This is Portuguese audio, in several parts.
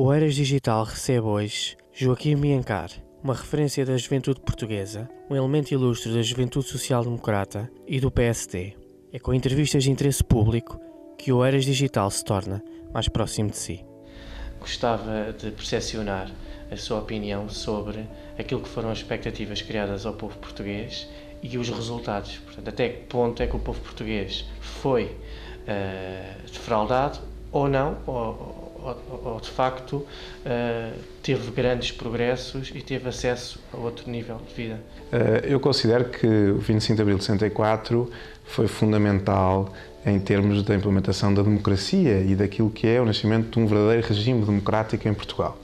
O Eras Digital recebe hoje Joaquim Biancar, uma referência da juventude portuguesa, um elemento ilustre da juventude social-democrata e do PSD. É com entrevistas de interesse público que o Eras Digital se torna mais próximo de si. Gostava de percepcionar a sua opinião sobre aquilo que foram as expectativas criadas ao povo português e os resultados. Portanto, até que ponto é que o povo português foi defraudado ou não, ou de facto teve grandes progressos e teve acesso a outro nível de vida. Eu considero que o 25 de abril de 64 foi fundamental em termos da implementação da democracia e daquilo que é o nascimento de um verdadeiro regime democrático em Portugal.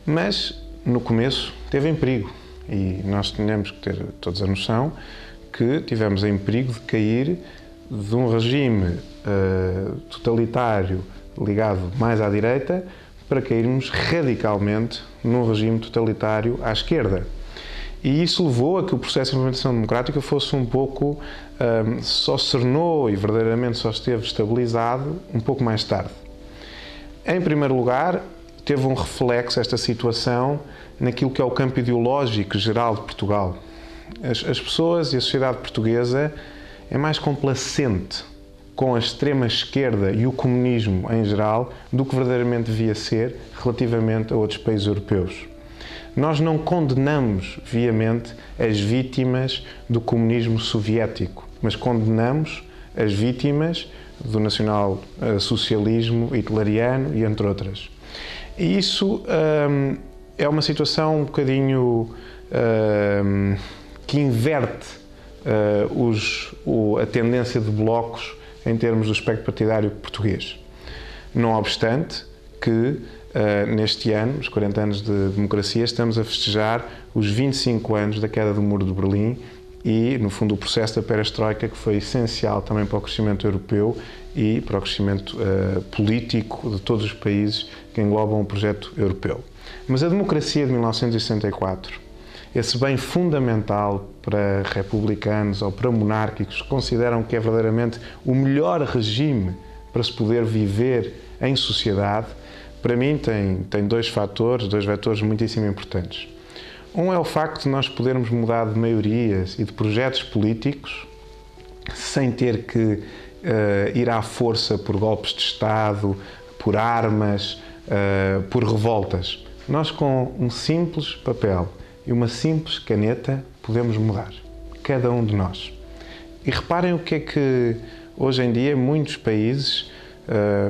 Mas, no começo, teve em perigo e nós tínhamos que ter todos a noção que tivemos em perigo de cair de um regime totalitário ligado mais à direita para cairmos radicalmente num regime totalitário à esquerda. E isso levou a que o processo de implementação democrática fosse um pouco, só cernou e verdadeiramente só esteve estabilizado um pouco mais tarde. Em primeiro lugar, teve um reflexo esta situação naquilo que é o campo ideológico geral de Portugal. As pessoas e a sociedade portuguesa é mais complacente com a extrema-esquerda e o comunismo em geral do que verdadeiramente devia ser relativamente a outros países europeus. Nós não condenamos viamente as vítimas do comunismo soviético, mas condenamos as vítimas do nacional-socialismo hitleriano e entre outras. E isso é uma situação um bocadinho que inverte a tendência de blocos em termos do espectro partidário português. Não obstante que, neste ano, os 40 anos de democracia, estamos a festejar os 25 anos da queda do Muro de Berlim e, no fundo, o processo da perestroika, que foi essencial também para o crescimento europeu e para o crescimento político de todos os países que englobam o projeto europeu. Mas a democracia de 1964, esse bem fundamental para republicanos ou para monárquicos que consideram que é verdadeiramente o melhor regime para se poder viver em sociedade, para mim tem dois vetores muitíssimo importantes. Um é o facto de nós podermos mudar de maiorias e de projetos políticos sem ter que ir à força por golpes de Estado, por armas, por revoltas. Nós, com um simples papel e uma simples caneta, podemos mudar. Cada um de nós. E reparem o que é que, hoje em dia, muitos países,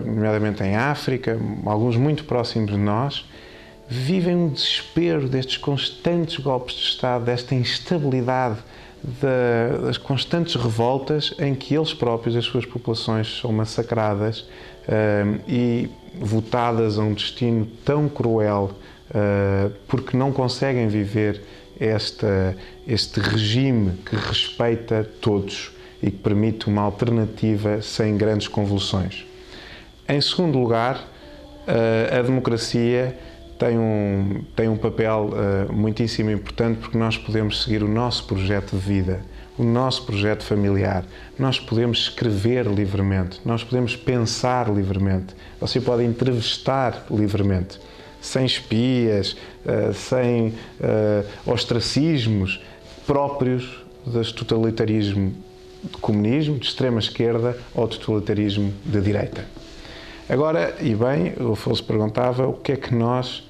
nomeadamente em África, alguns muito próximos de nós, vivem um desespero destes constantes golpes de Estado, desta instabilidade, das constantes revoltas em que eles próprios, as suas populações, são massacradas e votadas a um destino tão cruel porque não conseguem viver este regime que respeita todos e que permite uma alternativa sem grandes convulsões. Em segundo lugar, a democracia tem um papel muitíssimo importante porque nós podemos seguir o nosso projeto de vida, o nosso projeto familiar. Nós podemos escrever livremente, nós podemos pensar livremente, você pode entrevistar livremente, sem espias, sem ostracismos próprios deste totalitarismo de comunismo, de extrema-esquerda ou totalitarismo de direita. Agora, e bem, o Afonso perguntava o que é que nós,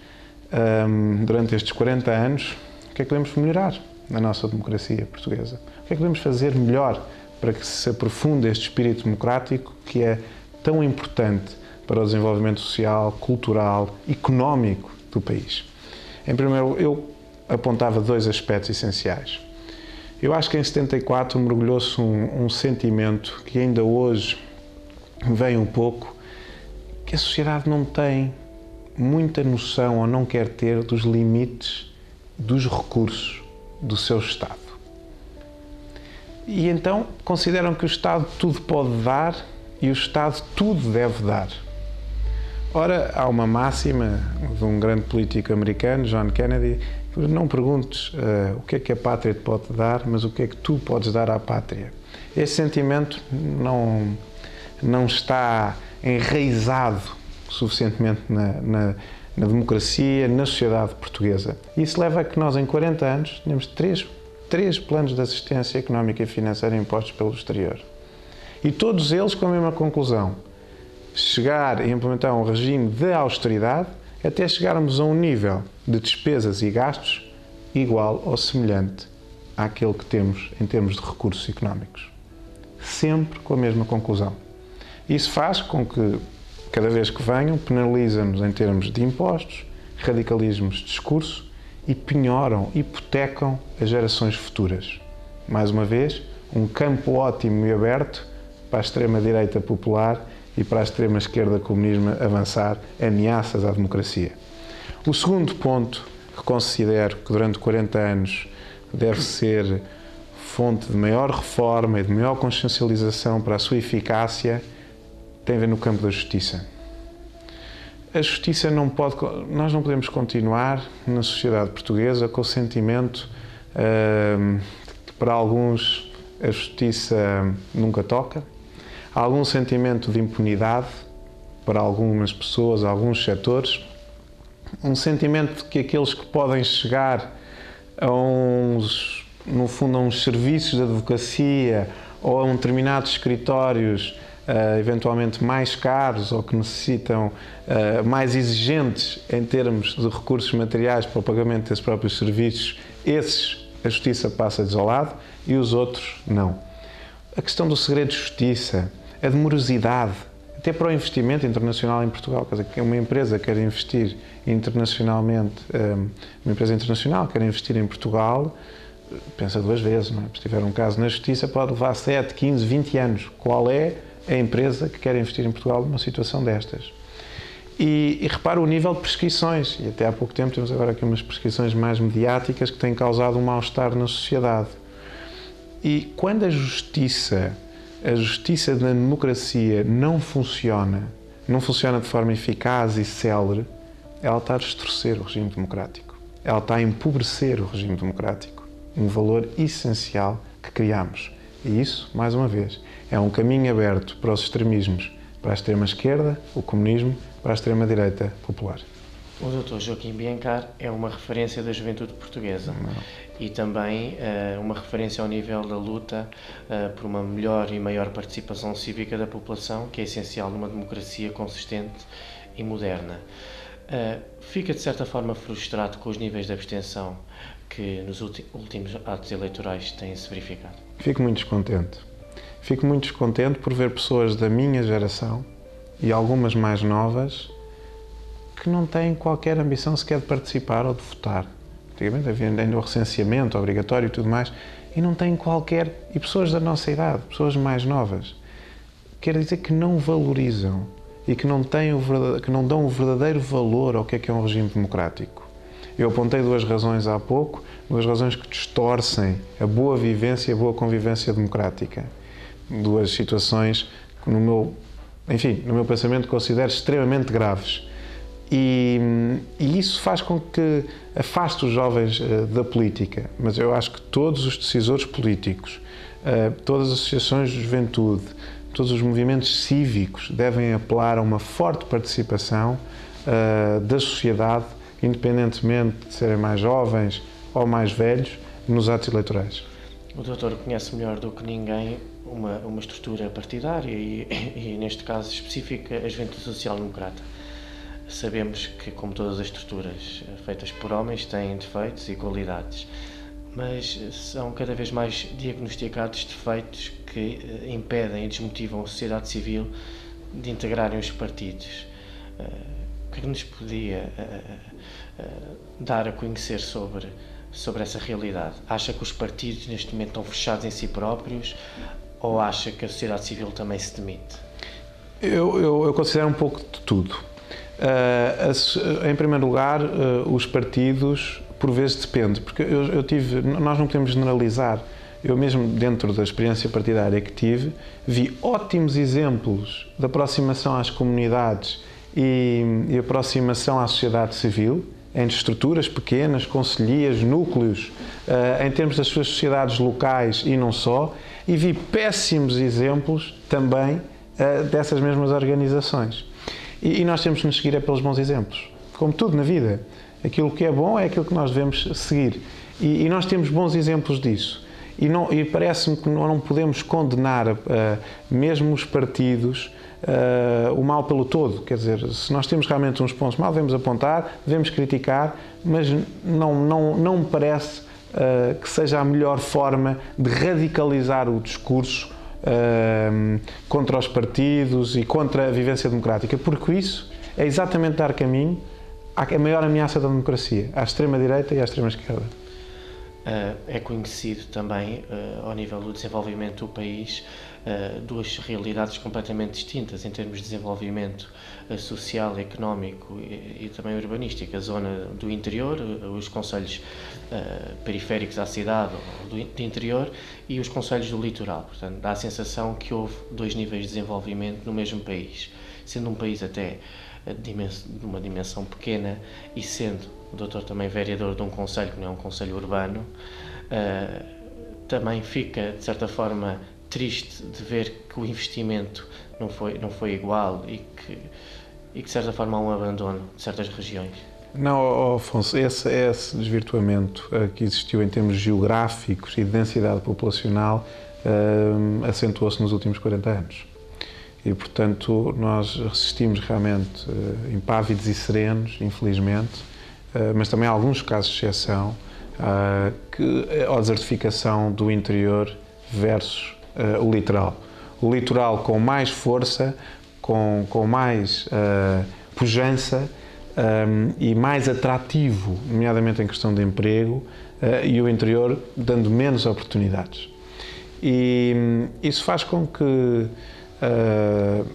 durante estes 40 anos, o que é que devemos melhorar na nossa democracia portuguesa? O que é que devemos fazer melhor para que se aprofunde este espírito democrático que é tão importante para o desenvolvimento social, cultural, económico do país? Em primeiro lugar, eu apontava dois aspectos essenciais. Eu acho que em 74 mergulhou-se um sentimento que ainda hoje vem um pouco, que a sociedade não tem muita noção ou não quer ter dos limites dos recursos do seu Estado. E então consideram que o Estado tudo pode dar e o Estado tudo deve dar. Ora, há uma máxima de um grande político americano, John Kennedy, que não perguntes o que é que a pátria te pode dar, mas o que é que tu podes dar à pátria. Esse sentimento não está enraizado suficientemente na democracia, na sociedade portuguesa. Isso leva a que nós, em 40 anos, tenhamos três planos de assistência económica e financeira impostos pelo exterior. E todos eles com a mesma conclusão: chegar a implementar um regime de austeridade até chegarmos a um nível de despesas e gastos igual ou semelhante àquele que temos em termos de recursos económicos. Sempre com a mesma conclusão. Isso faz com que, cada vez que venham, penalizam-nos em termos de impostos, radicalismos de discurso e penhoram, hipotecam as gerações futuras. Mais uma vez, um campo ótimo e aberto para a extrema-direita popular e para a extrema-esquerda comunismo avançar ameaças à democracia. O segundo ponto que considero que durante 40 anos deve ser fonte de maior reforma e de maior consciencialização para a sua eficácia tem a ver no campo da justiça. A justiça nós não podemos continuar na sociedade portuguesa com o sentimento que para alguns a justiça nunca toca, há algum sentimento de impunidade para algumas pessoas, alguns setores, um sentimento de que aqueles que podem chegar a no fundo, a uns serviços de advocacia ou a determinados escritórios eventualmente mais caros ou que necessitam mais exigentes em termos de recursos materiais para o pagamento desses próprios serviços, esses a justiça passa-lhes ao lado e os outros não. A questão do segredo de justiça, a demorosidade, até para o investimento internacional em Portugal, quer dizer, que uma empresa quer investir internacionalmente, uma empresa internacional quer investir em Portugal, pensa duas vezes, não é? Se tiver um caso na justiça pode levar 7, 15, 20 anos. Qual é a empresa que quer investir em Portugal numa situação destas? E repara o nível de prescrições, e até há pouco tempo temos agora aqui umas prescrições mais mediáticas que têm causado um mal-estar na sociedade. E quando a justiça da democracia não funciona de forma eficaz e célere, ela está a distorcer o regime democrático. Ela está a empobrecer o regime democrático. Um valor essencial que criamos. E isso, mais uma vez, é um caminho aberto para os extremismos, para a extrema-esquerda, o comunismo, para a extrema-direita popular. O Dr. Joaquim Biancar é uma referência da juventude portuguesa e também uma referência ao nível da luta por uma melhor e maior participação cívica da população, que é essencial numa democracia consistente e moderna. Fica, de certa forma, frustrado com os níveis de abstenção que nos últimos atos eleitorais têm-se verificado? Fico muito descontente. Fico muito descontente por ver pessoas da minha geração e algumas mais novas que não têm qualquer ambição sequer de participar ou de votar. Antigamente havia ainda o recenseamento obrigatório e tudo mais, e não têm qualquer... E pessoas da nossa idade, pessoas mais novas, quer dizer que não valorizam e que não dão o verdadeiro valor ao que é um regime democrático. Eu apontei duas razões há pouco, duas razões que distorcem a boa vivência e a boa convivência democrática. Duas situações que, no meu pensamento, considero extremamente graves. E isso faz com que afaste os jovens da política. Mas eu acho que todos os decisores políticos, todas as associações de juventude, todos os movimentos cívicos devem apelar a uma forte participação da sociedade, independentemente de serem mais jovens ou mais velhos, nos atos eleitorais. O doutor conhece melhor do que ninguém uma estrutura partidária e, neste caso específico, a Juventude Social Democrata. Sabemos que, como todas as estruturas feitas por homens, têm defeitos e qualidades, mas são cada vez mais diagnosticados defeitos que impedem e desmotivam a sociedade civil de integrarem os partidos. O que é que nos podia dar a conhecer sobre essa realidade? Acha que os partidos neste momento estão fechados em si próprios ou acha que a sociedade civil também se demite? Eu considero um pouco de tudo. Em primeiro lugar, os partidos, por vezes depende, porque nós não podemos generalizar. Eu mesmo, dentro da experiência partidária que tive, vi ótimos exemplos de aproximação às comunidades e aproximação à sociedade civil, em estruturas pequenas, concelhias, núcleos, em termos das suas sociedades locais e não só, e vi péssimos exemplos também dessas mesmas organizações. E nós temos que nos seguir pelos bons exemplos. como tudo na vida. Aquilo que é bom é aquilo que nós devemos seguir. E nós temos bons exemplos disso. E parece-me que não podemos condenar mesmo os partidos o mal pelo todo. Quer dizer, se nós temos realmente uns pontos mal, devemos apontar, devemos criticar, mas não me parece que seja a melhor forma de radicalizar o discurso contra os partidos e contra a vivência democrática, porque isso é exatamente dar caminho à maior ameaça da democracia, à extrema-direita e à extrema-esquerda. É conhecido também, ao nível do desenvolvimento do país, duas realidades completamente distintas em termos de desenvolvimento social, económico e também urbanístico. A zona do interior, os concelhos periféricos à cidade ou do interior, e os concelhos do litoral. Portanto, dá a sensação que houve dois níveis de desenvolvimento no mesmo país, sendo um país até de uma dimensão pequena e sendo o doutor também vereador de um concelho que não é um concelho urbano, também fica, de certa forma, triste de ver que o investimento não foi igual e que, de certa forma, há um abandono de certas regiões. Não, Afonso, esse desvirtuamento que existiu em termos geográficos e de densidade populacional acentuou-se nos últimos 40 anos. E, portanto, nós resistimos realmente impávidos e serenos, infelizmente, mas também há alguns casos de exceção, à desertificação do interior versus o litoral. O litoral com mais força, com mais pujança e mais atrativo, nomeadamente em questão de emprego, e o interior dando menos oportunidades. E isso faz com que,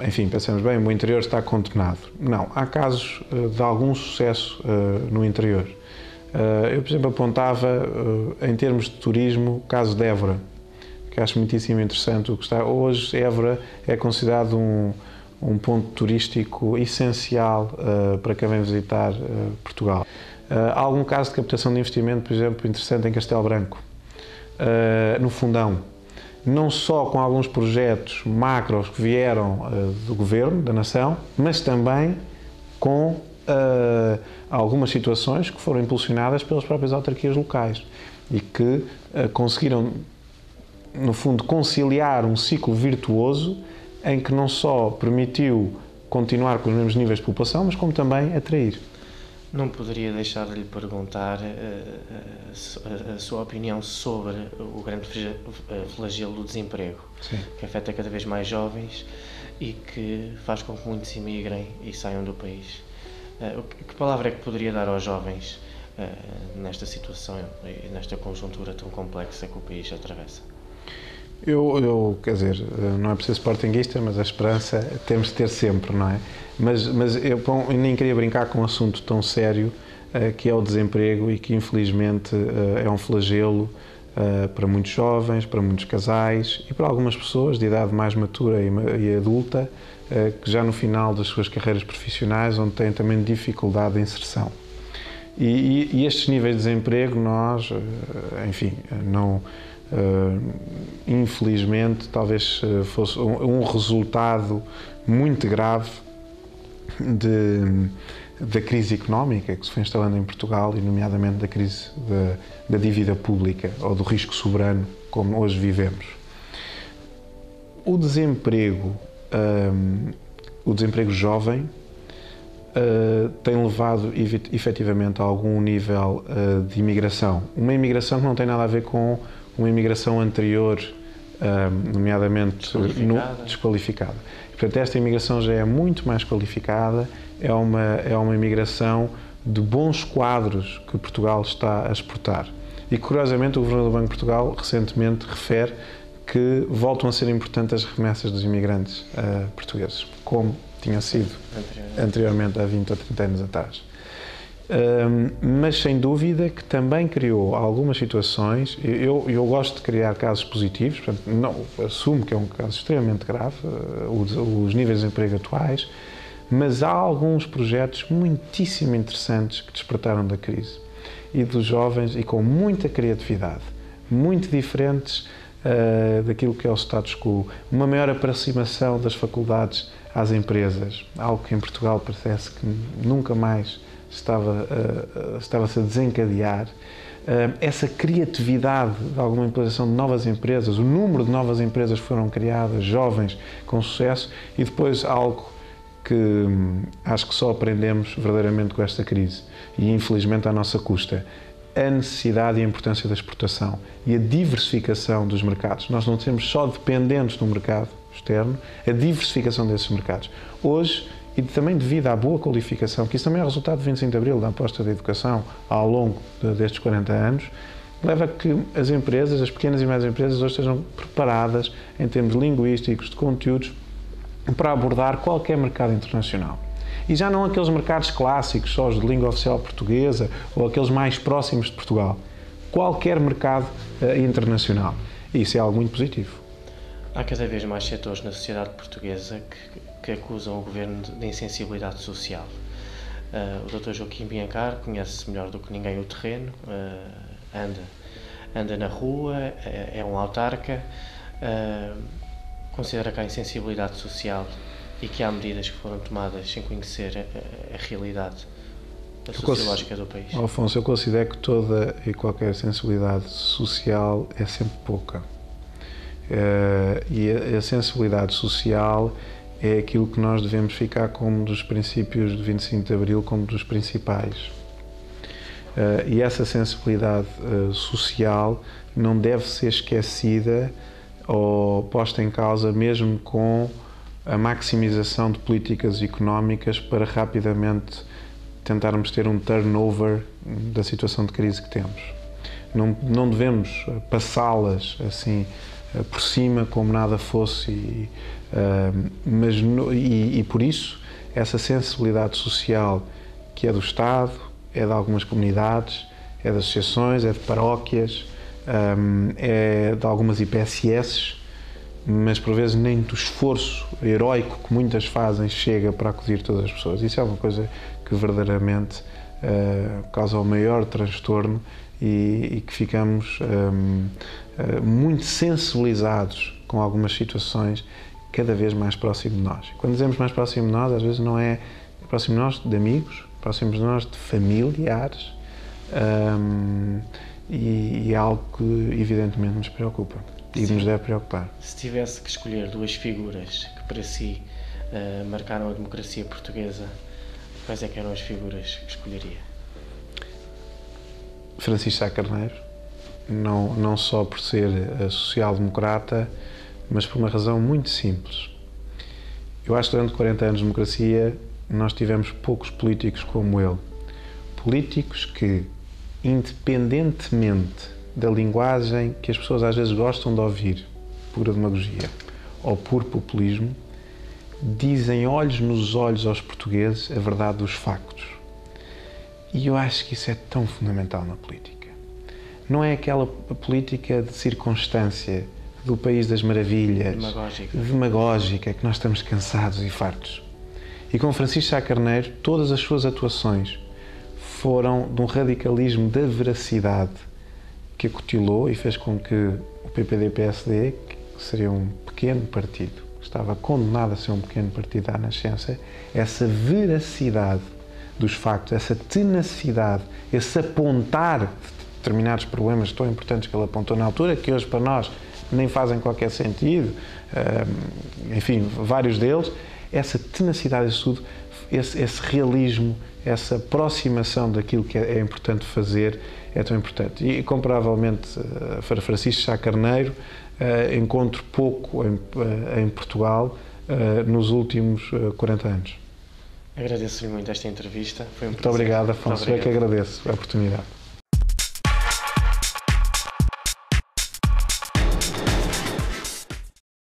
enfim, pensamos bem, o interior está condenado. Não, há casos de algum sucesso no interior. Eu, por exemplo, apontava, em termos de turismo, o caso de Évora, que acho muitíssimo interessante o que está. Hoje, Évora é considerado um ponto turístico essencial para quem vem visitar Portugal. Há algum caso de captação de investimento, por exemplo, interessante em Castelo Branco, no Fundão. Não só com alguns projetos macros que vieram do Governo, da Nação, mas também com algumas situações que foram impulsionadas pelas próprias autarquias locais e que conseguiram, no fundo, conciliar um ciclo virtuoso em que não só permitiu continuar com os mesmos níveis de população, mas como também atrair. Não poderia deixar de lhe perguntar a sua opinião sobre o grande flagelo do desemprego, Sim. Que afeta cada vez mais jovens e que faz com que muitos emigrem e saiam do país. Que palavra é que poderia dar aos jovens nesta situação e nesta conjuntura tão complexa que o país atravessa? Quer dizer, não é preciso ser sportinguista, mas a esperança temos de ter sempre, não é? Mas eu nem queria brincar com um assunto tão sério que é o desemprego e que infelizmente é um flagelo para muitos jovens, para muitos casais e para algumas pessoas de idade mais matura e adulta que já no final das suas carreiras profissionais, onde têm também dificuldade de inserção. E estes níveis de desemprego nós, enfim, não... infelizmente, talvez fosse um resultado muito grave da crise económica que se foi instalando em Portugal e, nomeadamente, da crise da dívida pública ou do risco soberano, como hoje vivemos. O desemprego jovem tem levado, efetivamente, a algum nível de imigração. Uma imigração que não tem nada a ver com uma imigração anterior, nomeadamente desqualificada. Portanto, esta imigração já é muito mais qualificada, é uma imigração de bons quadros que Portugal está a exportar. E, curiosamente, o Governador do Banco de Portugal recentemente refere que voltam a ser importantes as remessas dos imigrantes portugueses, como tinha sido anteriormente, há 20 ou 30 anos atrás. Mas sem dúvida que também criou algumas situações. Eu gosto de criar casos positivos, portanto, não assumo que é um caso extremamente grave, os níveis de emprego atuais, mas há alguns projetos muitíssimo interessantes que despertaram da crise e dos jovens e com muita criatividade, muito diferentes daquilo que é o status quo, uma maior aproximação das faculdades às empresas, algo que em Portugal parece que nunca mais estava-se a desencadear, essa criatividade de alguma implantação de novas empresas, o número de novas empresas que foram criadas, jovens, com sucesso, e depois algo que acho que só aprendemos verdadeiramente com esta crise, e infelizmente à nossa custa, a necessidade e a importância da exportação e a diversificação dos mercados. Nós não temos só dependentes do mercado externo, a diversificação desses mercados. Hoje, e também devido à boa qualificação, que isso também é resultado do 25 de Abril, da aposta da educação ao longo destes 40 anos, leva a que as empresas, as pequenas e médias empresas, hoje estejam preparadas em termos linguísticos, de conteúdos, para abordar qualquer mercado internacional. E já não aqueles mercados clássicos, só os de língua oficial portuguesa, ou aqueles mais próximos de Portugal. Qualquer mercado internacional. E isso é algo muito positivo. Há cada vez mais setores na sociedade portuguesa que acusam o governo de insensibilidade social. O Dr. Joaquim Biancar conhece melhor do que ninguém o terreno, anda na rua, é um autarca, considera que há insensibilidade social e que há medidas que foram tomadas sem conhecer a realidade sociológica do país. Alfonso, eu considero que toda e qualquer sensibilidade social é sempre pouca. E a sensibilidade social é aquilo que nós devemos ficar como dos princípios de 25 de Abril, como dos principais. E essa sensibilidade social não deve ser esquecida ou posta em causa mesmo com a maximização de políticas económicas para rapidamente tentarmos ter um turnover da situação de crise que temos. Não devemos passá-las assim por cima como nada fosse, e por isso essa sensibilidade social que é do Estado, é de algumas comunidades, é de associações, é de paróquias, é de algumas IPSS, mas por vezes nem do esforço heroico que muitas fazem chega para acudir todas as pessoas. Isso é uma coisa que verdadeiramente causa o maior transtorno e que ficamos muito sensibilizados com algumas situações cada vez mais próximo de nós. Quando dizemos mais próximo de nós, às vezes não é próximo de nós de amigos, próximo de nós de familiares, e é algo que evidentemente nos preocupa e nos deve preocupar. Se tivesse que escolher duas figuras que para si marcaram a democracia portuguesa, quais é que eram as figuras que escolheria? Francisco Sá Carneiro, não só por ser social-democrata, mas por uma razão muito simples. Eu acho que durante 40 anos de democracia nós tivemos poucos políticos como ele. Políticos que, independentemente da linguagem que as pessoas às vezes gostam de ouvir, por demagogia ou por populismo, dizem olhos nos olhos aos portugueses a verdade dos factos. E eu acho que isso é tão fundamental na política. Não é aquela política de circunstância, do país das maravilhas, demagógica, que nós estamos cansados e fartos. E com Francisco Sá Carneiro, todas as suas atuações foram de um radicalismo da veracidade que acutilou e fez com que o PPD-PSD, que seria um pequeno partido, que estava condenado a ser um pequeno partido à nascença, essa veracidade dos factos, essa tenacidade, esse apontar de determinados problemas tão importantes que ele apontou na altura, que hoje para nós nem fazem qualquer sentido, enfim, vários deles, essa tenacidade, esse tudo, esse realismo, essa aproximação daquilo que é importante fazer, é tão importante. E, comparavelmente, para Francisco Sá Carneiro, encontro pouco em Portugal nos últimos 40 anos. Agradeço-lhe muito esta entrevista. Foi um prazer. Muito obrigado, Afonso. Eu que agradeço a oportunidade.